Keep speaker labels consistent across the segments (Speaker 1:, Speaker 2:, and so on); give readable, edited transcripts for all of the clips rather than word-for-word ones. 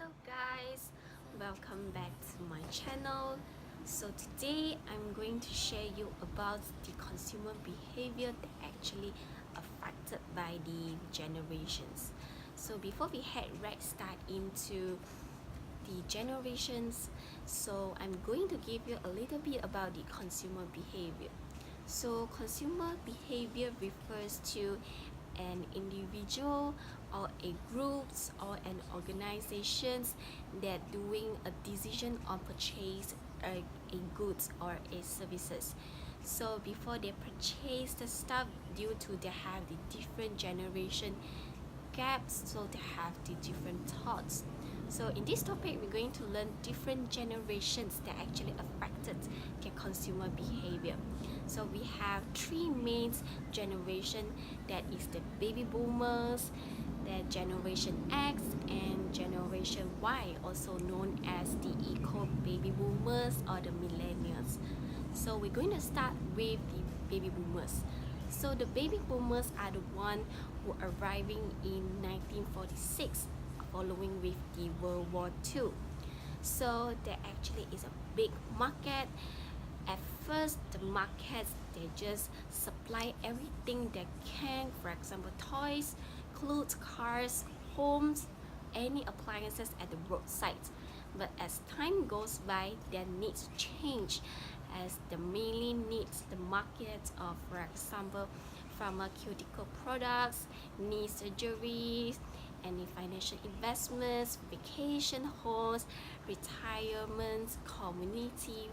Speaker 1: Hello guys, welcome back to my channel. So today I'm going to share you about the consumer behavior that actually affected by the generations. So before we head right start into the generations, so I'm going to give you a little bit about the consumer behavior. So consumer behavior refers to an individual or a groups or an organizations that doing a decision on purchase a goods or a services. So before they purchase the stuff, due to they have the different generation gaps, so they have the different thoughts. So in this topic, we're going to learn different generations that actually affected their consumer behavior. So we have three main generation, that is the baby boomers, the generation X, and generation Y, also known as the eco baby boomers or the millennials. So we're going to start with the baby boomers. So the baby boomers are the one who are arriving in 1946, following with the World War II. So there actually is a big market. At first, the markets, they just supply everything they can, for example toys, clothes, cars, homes, any appliances at the roadside. But as time goes by, their needs change, as the mainly needs the market of, for example, pharmaceutical products, knee surgeries, any financial investments, vacation homes, retirements, community,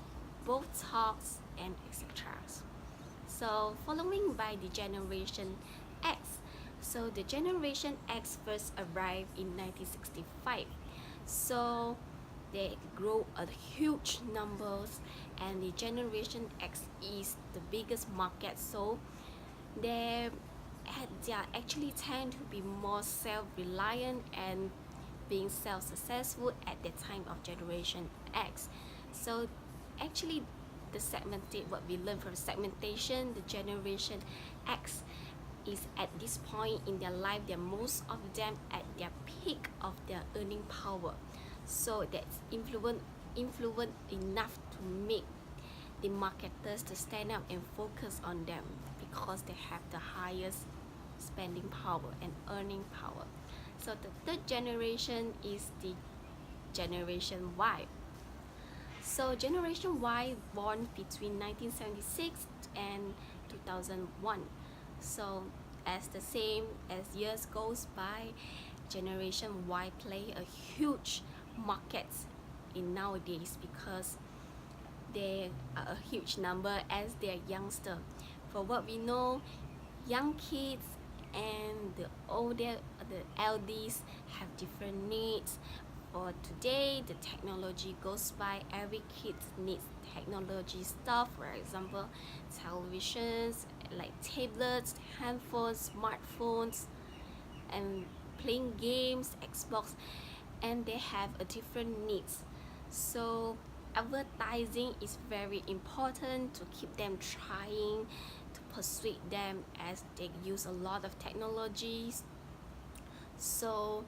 Speaker 1: Botox, and etc. So following by the generation X. So the generation X first arrived in 1965. So they grow a huge numbers, and the generation X is the biggest market. So they actually tend to be more self-reliant and being self-successful at the time of generation X. So actually the segmented, what we learn from segmentation, the generation X is at this point in their life, they're most of them at their peak of their earning power. So that's influence enough to make the marketers to stand up and focus on them, because they have the highest spending power and earning power. So the third generation is the generation Y. So generation Y born between 1976 and 2001. So as the same as years goes by, generation Y play a huge market in nowadays, because they are a huge number as they're youngster. For what we know, young kids and the older, the LDs have different needs. For today, the technology goes by, every kid needs technology stuff, for example televisions, like tablets, handphones, smartphones, and playing games, Xbox, and they have a different needs. So advertising is very important to keep them trying, to persuade them, as they use a lot of technologies. So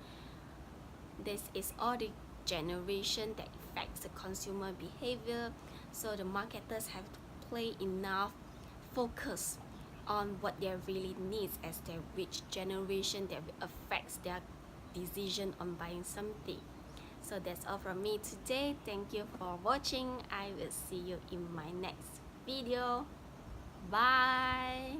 Speaker 1: this is all the generation that affects the consumer behavior. So the marketers have to play enough focus on what they really need, as they which generation that affects their decision on buying something. So that's all from me today. Thank you for watching. I will see you in my next video. Bye.